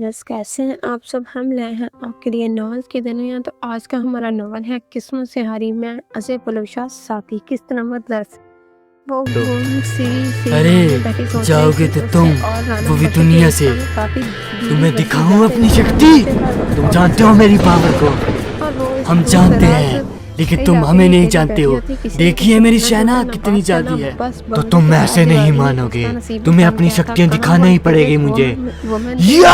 Viewers, कैसे हैं आप सब। हम लाए हैं आपके लिए नॉवल की दुनिया। तो आज का हमारा नॉवल है किस्मत से हारी मैं अजय पलोशा साकी। किस्त नंबर 10। वो तो सीरीज अरे जाओगे तो तुम वो भी दुनिया से। तुम्हें दिखाऊं अपनी शक्ति। तुम जानते हो मेरी पावर को। हम जानते हैं लेकिन तुम हमें नहीं जानते हो। देखिए मेरी सेना कितनी ज्यादा है। तो तुम ऐसे नहीं मानोगे। तुम्हें अपनी शक्तियां दिखाना ही पड़ेगी मुझे। या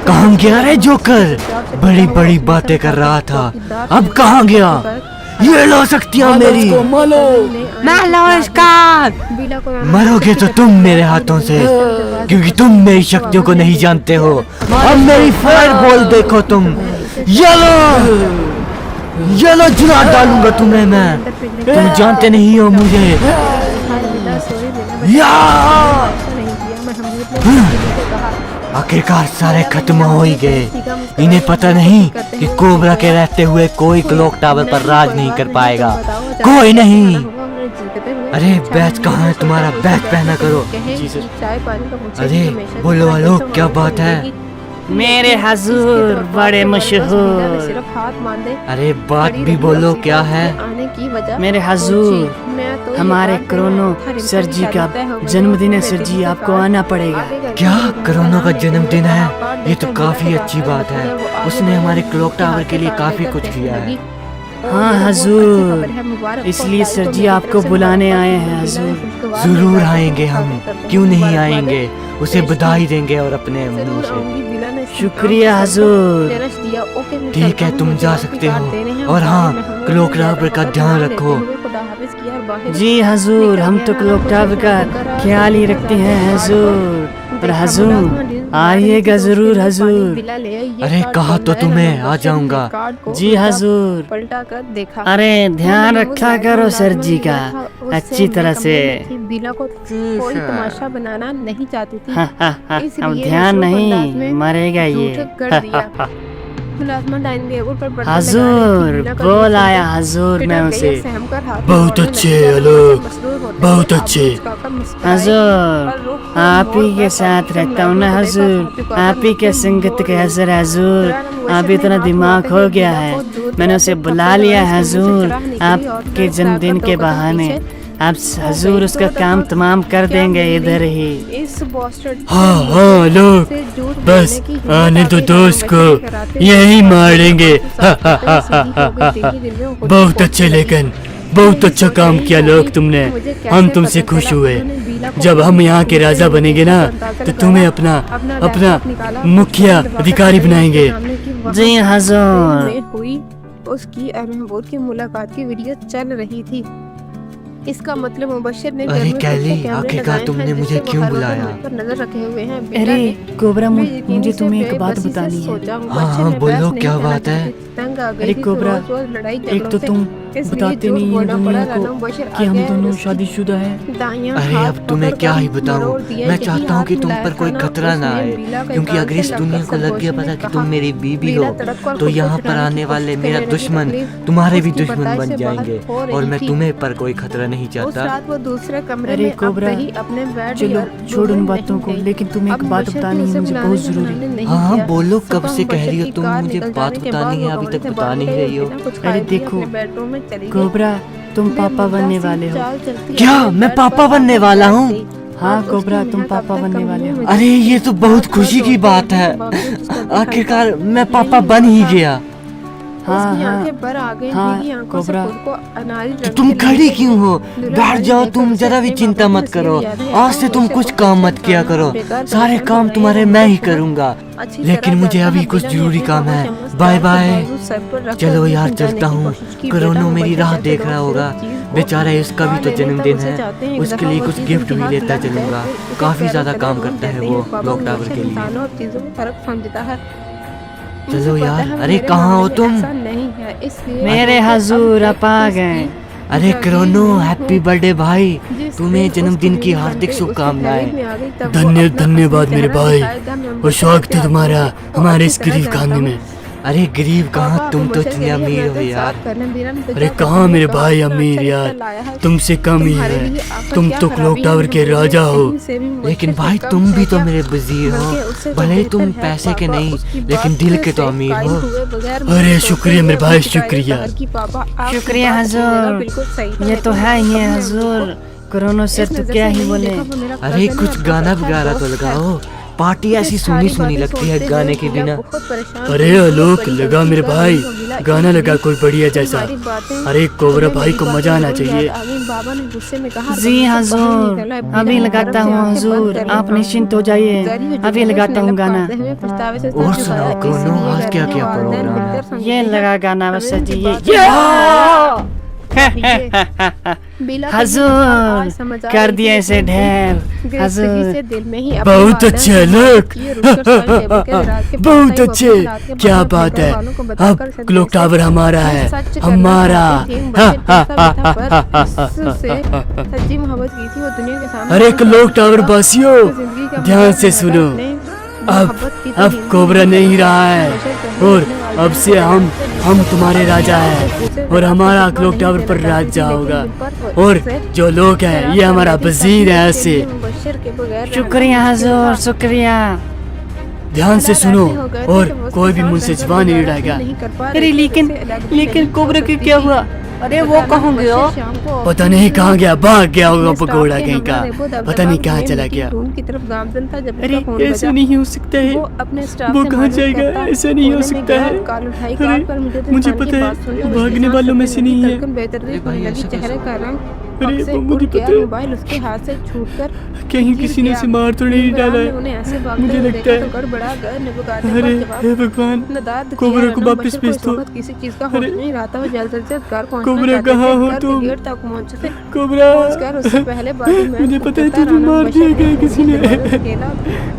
कहाँ गया रे जोकर? बड़ी बड़ी बातें कर रहा था, अब कहाँ गया? ये लो शक्तियां मेरी। मारो इसका। मरोगे तो तुम मेरे हाथों से, क्योंकि तुम मेरी शक्तियों को नहीं जानते हो। अब मेरी फायर बॉल देखो तुम। ये लो जुड़ा डालूंगा तुम्हें मैं। तुम जानते नहीं हो मुझे। या आखिरकार सारे खत्म हो ही गए। इन्हें पता नहीं कि कोबरा के रहते हुए कोई क्लॉक टावर पर राज नहीं कर पाएगा। कोई नहीं। अरे बैच कहाँ है तुम्हारा? बैच पहना करो। अरे बोलो वालो, क्या बात है? मेरे हजूर बड़े मशहूर। अरे बात भी बोलो, क्या है? मेरे हजूर हमारे क्रोनो सर जी का जन्मदिन है। सर जी आपको आना पड़ेगा। क्या क्रोनो का जन्मदिन है? ये तो काफी अच्छी बात है। उसने हमारे क्लॉक टावर के लिए काफी कुछ किया है। हाँ हजूर, इसलिए सर जी आपको बुलाने आए हैं हजूर। जरूर आएंगे हम, क्यों नहीं आएंगे। उसे बधाई देंगे और अपने मुंह से। शुक्रिया हजूर। ठीक है, तुम जा सकते हो। और हाँ, क्लॉक टावर का ध्यान रखो। जी हजूर, हम तो क्लॉक टावर का ख्याल ही रखते हैं हजूर। और हजूर आइएगा जरूर हजूर। अरे कहा तो तुम्हें आ जाऊंगा। जी हजूर। पलटा कर देखा। अरे ध्यान रखा करो सर जी का अच्छी तरह से। बिला को कोई तमाशा बनाना नहीं चाहती थी। अब ध्यान नहीं मरेगा ये। हजूर बोल आया हजूर मैं उसे। बहुत अच्छे आलोक, बहुत अच्छे। हजूर आप ही के साथ रहता हूँ ना हजूर। आप ही के संगत के असर हजूर। आप इतना दिमाग हो गया है, मैंने उसे बुला लिया हजूर आपके जन्मदिन के बहाने। आप हजूर उसका काम तमाम कर देंगे इधर ही। हाँ हाँ लोग, बस आने दो दोस्त को, यही मारेंगे। बहुत अच्छे, लेकिन बहुत अच्छा काम किया लोग तुमने। हम तुमसे खुश हुए। जब हम यहाँ के राजा बनेंगे ना, तो तुम्हें अपना अपना मुखिया अधिकारी बनाएंगे। जी हजूर। हुई उसकी और महबूब की मुलाकात की वीडियो चल रही थी। इसका मतलब मुबश्शिर ने अरे कैली, आखिरकार तुमने मुझे क्यों बुलाया? नजर रखे हुए हैं। अरे कोबरा, मुझे तुम्हें एक बात बतानी है। हाँ बोलो, क्या बात है? अरे कोबरा, एक तो तुम बताते नहीं है दुनिया को कि हम दोनों शादीशुदा हैं। अरे अब तुम्हें क्या ही बताऊं। मैं चाहता हूँ कि तुम पर कोई खतरा ना आए, क्योंकि अगर इस दुनिया को लग गया पता कि तुम मेरी बीबी हो, तो यहाँ पर आने वाले मेरा दुश्मन तुम्हारे भी दुश्मन बन जाएंगे। और मैं तुम्हें पर कोई खतरा नहीं चाहता। अरे कोबरा, चलो छोड़ उन बातों को, लेकिन तुम्हें एक बात बतानी है मुझे, बहुत जरूरी। हाँ बोलो, कब से कह रही हो तुम मुझे बात बतानी है, अभी तक बता नहीं रही हो। अरे देखो कोबरा, तुम पापा बनने वाले हो। क्या मैं पापा बनने वाला हूँ? हाँ कोबरा, तुम पापा बनने वाले हो। अरे ये तो बहुत खुशी की बात है। आखिरकार मैं पापा बन ही गया। हाँ हाँ कोबरा, तो तुम खड़ी क्यों हो? बैठ जाओ, तुम जरा भी चिंता मत करो। आज से तुम कुछ काम मत किया करो, सारे काम तुम्हारे मैं ही करूँगा। लेकिन मुझे अभी कुछ जरूरी काम है। Bye bye. चलो यार चलता हूँ। क्रोनो मेरी राह देख रहा होगा बेचारा, इसका भी तो जन्मदिन है। उसके लिए कुछ गिफ्ट भी लेता चलूंगा। काफी ज्यादा काम करता है वो क्लॉक टावर के लिए। चलो यार। अरे कहाँ हो तुम? मेरे हजूर आप आ गए। अरे क्रोनो, हैप्पी बर्थडे भाई। तुम्हें जन्मदिन की हार्दिक शुभकामनाएं। धन्यवाद मेरे भाई, और स्वागत है तुम्हारा हमारे इस गरीब खाने में। अरे गरीब कहाँ, तुम तो इतने अमीर हो यार। अरे कहाँ मेरे भाई अमीर यार, तुमसे कम ही है। तुम तो क्लॉक टावर के राजा हो। लेकिन भाई तुम भी तो मेरे वजीर हो, भले ही तुम पैसे के नहीं लेकिन दिल के तो अमीर हो। अरे शुक्रिया मेरे भाई, शुक्रिया शुक्रिया हजूर, ये तो है ही है हजूर, कोरोना से तो क्या ही बोले। अरे कुछ गाना वगैरह तो लगाओ, पार्टी ऐसी सुनी सुनी लगती है गाने के बिना। अरे आलोक लगा मेरे भाई, गाना लगा कोई बढ़िया जैसा। अरे कोबरा भाई को मजा आना चाहिए। जी हजूर, अभी लगाता हूँ हजूर, आप निश्चिंत हो जाइए, अभी लगाता हूँ गाना। और सुनाओ कोनो, आज क्या क्या प्रोग्राम है? ये लगा गाना बस जी, ये हजूर कर दिया इसे ढेर हजूर। बहुत अच्छे लोग, बहुत अच्छे, क्या बात है। अब क्लॉक टावर हमारा है, हमारा। अरे क्लॉक टावर वासियों ध्यान से सुनो, अब कोबरा नहीं रहा है, और अब से हम तुम्हारे राजा हैं, और हमारा क्लॉक टावर पर राज्य होगा, और जो लोग हैं ये हमारा वजीर है। ऐसे शुक्रिया हजूर, शुक्रिया। ध्यान से सुनो, और कोई भी मुझसे जबान नहीं उड़ाएगा। अरे लेकिन कोबरा के क्या हुआ? अरे वो कहाँ गया? पता नहीं कहाँ गया, भाग गया होगा पकौड़ा कहीं का, पता नहीं कहाँ चला गया। अरे ऐसा नहीं हो सकता है, वो कहाँ जाएगा? ऐसा नहीं हो सकता है। अरे मुझे पता है भागने वालों में से नहीं है। अरे वो मुझे पता है, मोबाइल उसके हाथ से छूटकर कहीं किसी ने इसे मार तो नहीं डाला है, मुझे लगता है। अरे हे भगवान, कोबरा को वापस भेज दो। किसी चीज का होश नहीं रहा था, वो जल्द से जल्द घर पहुंचना कोबरा चाहते कहाँ थे। हो घर के तुम? गेट तक पहुंचे थे। कोबरा, पहुंचकर उससे पहले बाजू में मुझे पता है कुत्ता तुझे राना मार बशर दिया के गया किसी ने। अकेला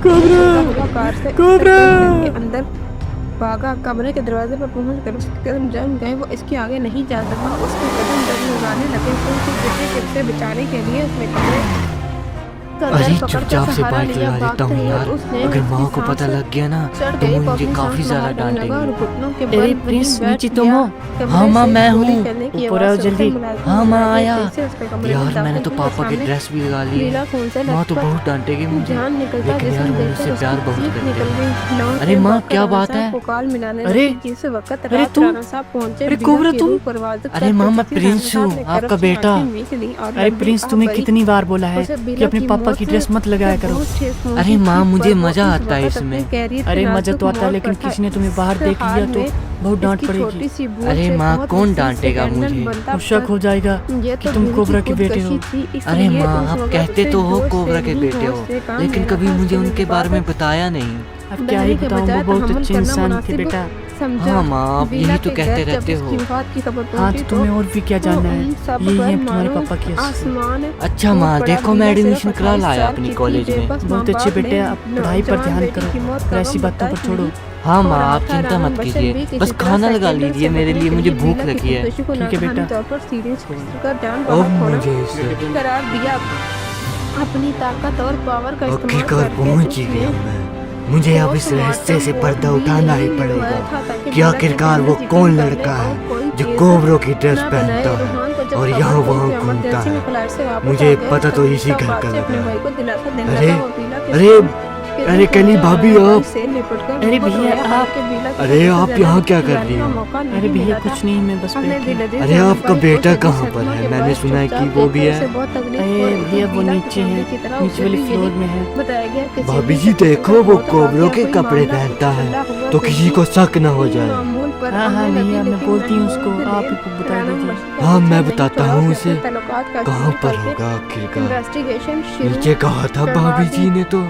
कोबरा, कार से कोबरा। के अंदर भागा, कमरे के दरवाजे पर पहुंचकर उसके कदम जम गए, वो इसके आगे नहीं जा सका। उसके कदम डगमगाने लगे, तो उसे गिरते गिरते बचाने के लिए उसने कमरे अरे चुपचाप से बाइक लगा देता हूँ यार, अगर माँ को पता लग गया ना तो वो मुझे काफी ज्यादा डांटेगी। अरे प्रिंस, नीचे तुम हो? हाँ माँ मैं हूँ। ऊपर आओ जल्दी। हाँ माँ आया। यार मैंने तो पापा की ड्रेस भी लगा ली है, माँ तो बहुत डांटेगी मुझे, लेकिन यार वो मुझसे प्यार बहुत करती है। अरे माँ क्या बात है? अरे तुम, अरे कोबरा तुम? अरे माँ मैं प्रिंस हूँ, आपका बेटा। अरे प्रिंस, तुम्हें कितनी बार बोला है कि अपने पापा की ड्रेस मत लगाया करो। अरे माँ मुझे मजा आता है इसमें। अरे मजा तो आता है, लेकिन किसी ने तुम्हें बाहर देख लिया तो बहुत डांट पड़ेगी। अरे माँ कौन डांटेगा मुझे? और शक हो जाएगा कि तुम कोबरा के बेटे हो। अरे माँ आप कहते तो हो कोबरा के बेटे हो, लेकिन कभी मुझे उनके बारे में बताया नहीं। अब क्या ही बताऊँ, वो बहुत अच्छे इंसान थे बेटा। हाँ माँ आप यही तो कहते रहते हो। हाँ तो तुम्हें और भी क्या जानना है, यही है तुम्हारे पापा की असली। अच्छा माँ देखो मैं एडमिशन करा लाया अपनी कॉलेज में। बहुत अच्छे बेटे, आप पढ़ाई पर ध्यान करो और ऐसी बातों पर छोड़ो। हाँ माँ आप चिंता मत कीजिए, बस खाना लगा लीजिए मेरे लिए, मुझे भूख लगी है। ठीक है बेटा। अब मुझे इसे अपनी ताकत और पावर का आखिरकार पहुंच ही गया मैं। मुझे अब इस रहस्य से पर्दा उठाना ही पड़ेगा कि आखिरकार वो कौन लड़का है जो कोबरों की ड्रेस पहनता है और यहाँ वहाँ घूमता है। मुझे पता तो इसी घर का लगा। अरे अरे कली भाभी आप। अरे भैया आप, अरे आप यहाँ क्या कर रही हो? अरे भैया कुछ नहीं, मैं बस बैठी। अरे आपका बेटा कहाँ पर है? मैंने सुना है कि वो भी है। अरे भैया वो नीचे है, नीचे वाले फ्लोर में है। भाभी जी देखो वो कोबरों के कपड़े पहनता है तो किसी को शक न हो जाए। हाँ हाँ भैया मैं बोलती हूँ उसको, आप ही को बता दीजिए। हाँ मैं बताता हूँ उसे। कहाँ पर होगा आखिरकार? नीचे कहा था भाभी जी ने तो।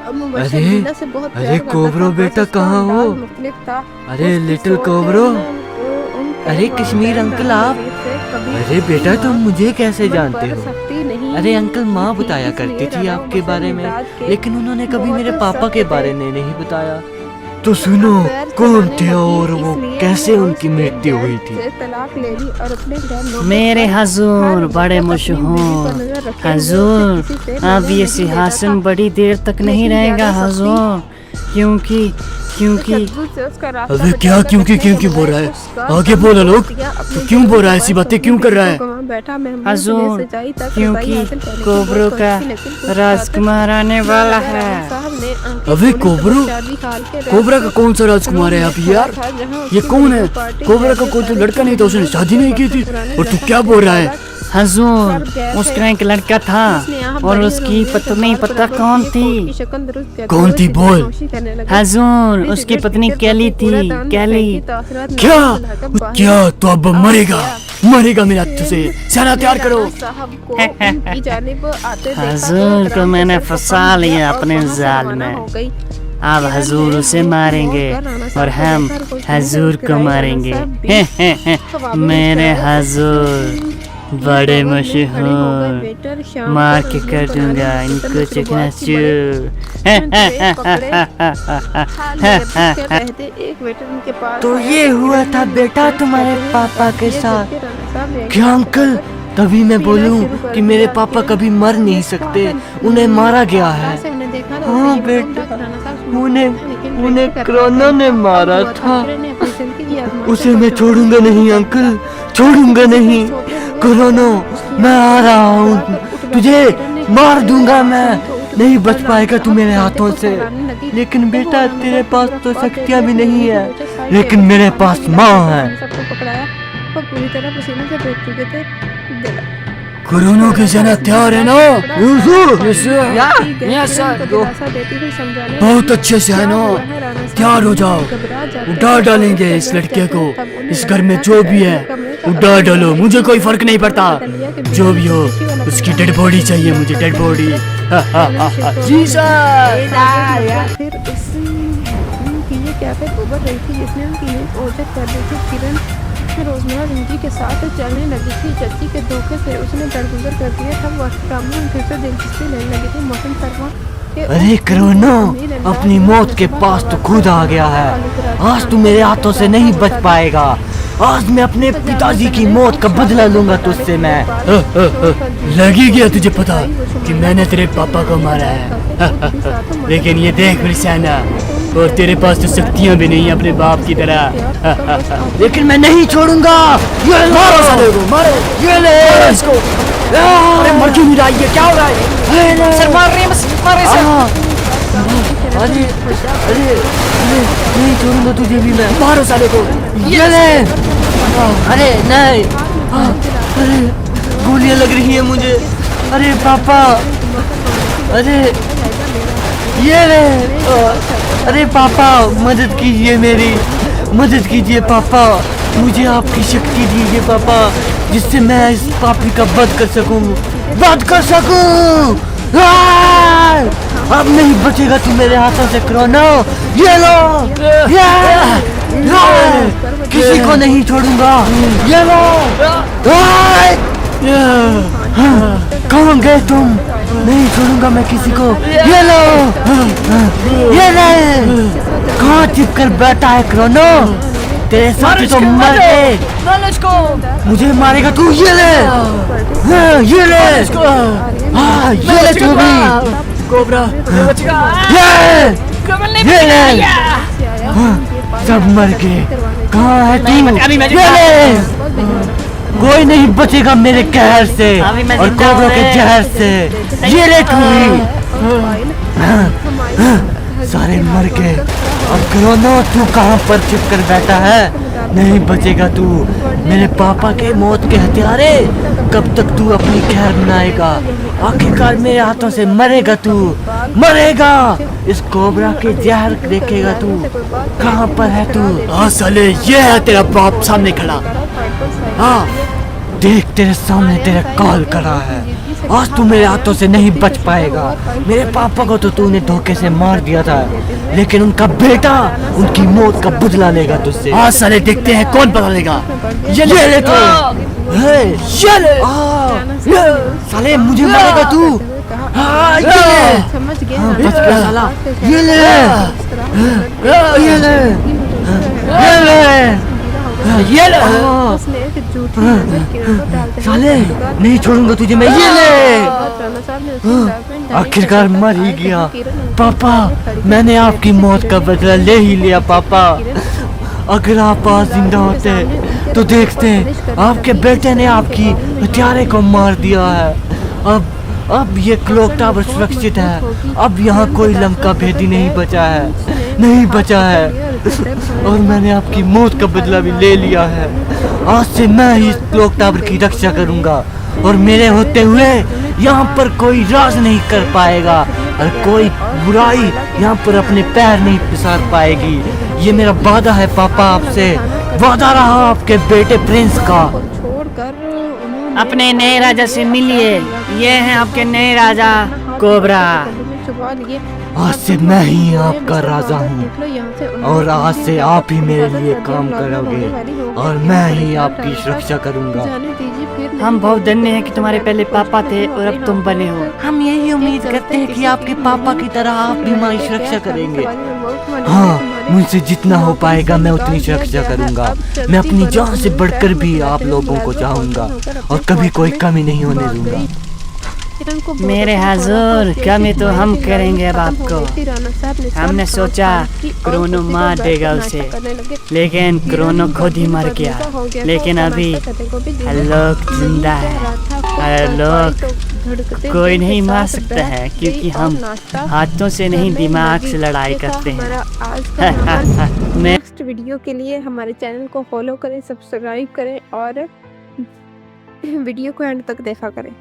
अरे कोबरो बेटा कहाँ हो? अरे लिटिल कोबरो, अरे कश्मीर अंकल आप। अरे बेटा तुम मुझे कैसे जानते हो? अरे अंकल माँ बताया करती थी आपके बारे में, लेकिन उन्होंने कभी मेरे पापा के बारे में नहीं बताया। तो सुनो कौन थे और वो कैसे उनकी मृत्यु हुई थी? मेरे हजूर बड़े मशहूर हजूर, अब ये सिंहासन बड़ी देर तक नहीं रहेगा हजूर। क्योंकि अबे क्या क्योंकि बोल रहा है? आगे बोलो लोग, तो क्यों बोल रहा है? ऐसी बातें क्यों कर रहा है? हजूर, क्योंकि कोबरों का राजकुमार आने वाला है। अबे कोबरा का कौन सा राजकुमार है अभी यार? ये कौन है? कोबरा का कोई तो लड़का नहीं था, उसने शादी नहीं की थी, और तू क्या बोल रहा है? हजूर, उसका एक लड़का था और उसकी पत्नी पता कौन थी? कौन थी बोल? हजूर, उसकी पत्नी कैली थी, कैली। क्या तो अब मरेगा मेरे हाथ से। सेना तैयार करो। हजूर को मैंने फंसा लिया अपने जाल में। अब हजूर उसे मारेंगे और हम हजूर को मारेंगे। मेरे हजूर बड़े मशहूर, मार के कर दूंगा इनको चकनाचूर। तो ये हुआ था बेटा तुम्हारे पापा के साथ। क्या अंकल? तभी मैं बोलूं कि मेरे पापा कभी मर नहीं सकते, उन्हें मारा गया है। हाँ बेटा, उन्हें कोरोना ने मारा था। उसे मैं छोड़ूंगा नहीं अंकल, छोड़ूंगा नहीं। कोरोना, मैं आ रहा हूँ, तुझे मार दूंगा मैं। नहीं बच पाएगा तू मेरे हाथों से। लेकिन बेटा तेरे पास तो शक्तियाँ भी नहीं है, लेकिन मेरे पास माँ है। पूरी तरह पसीने से भीग चुके थे। कोरोना की सेना तैयार है ना? बहुत अच्छे से है ना? तैयार हो जाओ, उड़ा डालेंगे इस लड़के को। इस घर में जो भी है उड़ा डालो, मुझे कोई फर्क नहीं पड़ता। जो भी हो उसकी डेड बॉडी चाहिए मुझे, डेड बॉडी। जी सर। फिर चीजें क्या फिर उभर रही थी जिसने उनकी ओझल कर दी थी। किरण रोजमर्रा जिंदगी के साथ चलने लगी थी। चच्ची के धोखे से उसने दरगुजर कर दिया था। वह काम में फिर से दिलचस्पी लेने लगी थी। मौसम शर्मा अरे कोरोना, अपनी मौत के पास तो खुद आ गया है। आज तू मेरे हाथों से नहीं बच पाएगा। आज मैं अपने पिताजी की मौत का बदला लूंगा तुझसे मैं। लगी गया तुझे पता कि मैंने तेरे पापा को मारा है। लेकिन ये देख मेरी सेना, और तेरे पास तो शक्तियाँ भी नहीं अपने बाप की तरह। लेकिन मैं नहीं छोड़ूंगा। ये मारो साले को, मारो। ये ले इसको। अरे मर क्यों नहीं रहा? ये क्या हो रहा है? सर मार रहे हैं, बस मार रहे हैं सर। अरे नहीं छोड़ूंगा तुझे भी मैं। मारो साले को। ये ले। अरे नहीं, अरे गोलियां लग रही है मुझे। अरे पापा, अरे ये ले। अरे पापा मदद कीजिए, मेरी मदद कीजिए पापा। मुझे आपकी शक्ति दीजिए पापा, जिससे मैं इस पापी का वध कर सकूं। अब नहीं बचेगा तू मेरे हाथों से कोरोना। ये लो, किसी को नहीं छोड़ूंगा। ये लो। कहाँ गए तुम? नहीं छोड़ूंगा मैं किसी को। ये लो, ये ले। कहाँ छिप कर बैठा है कोरोना? तेरे साथ तो मर गए। मुझे मारेगा तू? ये ले, ये ले, ये ले तू भी। कोबरा, ये ले। सब मर गए। कहाँ है तू? ये ले। कोई नहीं बचेगा मेरे कहर से और कोबरा के जहर से। ये ले तू भी। सारे मर गए। अब कोरोना तू कहाँ पर छिप कर बैठा है? नहीं बचेगा तू। मेरे पापा के मौत के हत्यारे, कब तक तू अपनी खैर बनाएगा? आखिरकार मेरे हाथों से मरेगा तू, मरेगा। इस कोबरा के जहर देखेगा तू। कहाँ पर है तू? हाँ साले, ये है तेरा बाप सामने खड़ा। हाँ देख, तेरे सामने तेरा कॉल करा है। आज तू मेरे हाथों से नहीं बच पाएगा। मेरे पापा को तो तूने धोखे से मार दिया था, लेकिन उनका बेटा उनकी मौत का बदला लेगा तुझसे। आज साले देखते हैं कौन बदला लेगा। ये ले तो, ये ले। साले मुझे मारेगा तू। हाँ ये ले। बच गया साला। ये ले, ये ले, ये ले। ये लो। उसने एक झूठी नजर किरण को डालते हुए साले जादूगर नहीं छोड़ूंगा तुझे मैं, ये ले। और राणा साहब ने उसकी गर्लफ्रेंड दानी आखिरकार को मर ही आए गया। तो किरण उनके पापा सामने खड़ी थी। मैंने आपकी जैसे मौत का किरण ने बदला ले ही लिया पापा। किरण अगर आप आज जिंदा होते तो देखते आपके बेटे ने आपकी हत्यारे को मार दिया है। अब ये क्लॉक टावर सुरक्षित है। अब यहाँ कोई लंका भेदी नहीं बचा है, नहीं बचा है। और मैंने आपकी मौत का बदला भी ले लिया है। आज से मैं ही इस क्लॉक टावर की रक्षा करूंगा और मेरे होते हुए यहाँ पर कोई राज नहीं कर पाएगा और कोई बुराई यहाँ पर अपने पैर नहीं पसार पाएगी। ये मेरा वादा है पापा आपसे, वादा रहा आपके बेटे प्रिंस का। छोड़कर उन्होंने अपने नए राजा से मिलिए, ये हैं आपके नए राजा कोबरा। छुपा लिए। आज से मैं ही आपका राजा हूँ और आज से आप ही मेरे लिए काम करोगे और मैं ही आपकी सुरक्षा करूंगा। जाने दीजिए फिर हम बहुत धन्य हैं कि तुम्हारे पहले पापा थे और अब तुम बने हो। हम यही उम्मीद करते हैं कि आपके पापा की तरह आप भी हमारी सुरक्षा करेंगे। हाँ, मुझसे जितना हो पाएगा मैं उतनी सुरक्षा करूंगा। मैं अपनी जान से बढ़कर भी आप लोगों को चाहूंगा और कभी कोई कमी नहीं होने दूंगा। मेरे हजूर, कमी तो हम करेंगे अब आपको। हमने सोचा क्रोनो मार देगा उसे, लेकिन क्रोनो खुद ही मर गया। लेकिन अभी लोग जिंदा है और लोग कोई नहीं मार सकता है, क्योंकि हम हाथों से नहीं दिमाग से लड़ाई करते हैं। नेक्स्ट वीडियो के लिए हमारे चैनल को फॉलो करें, सब्सक्राइब करें और वीडियो को एंड तक देखा करें।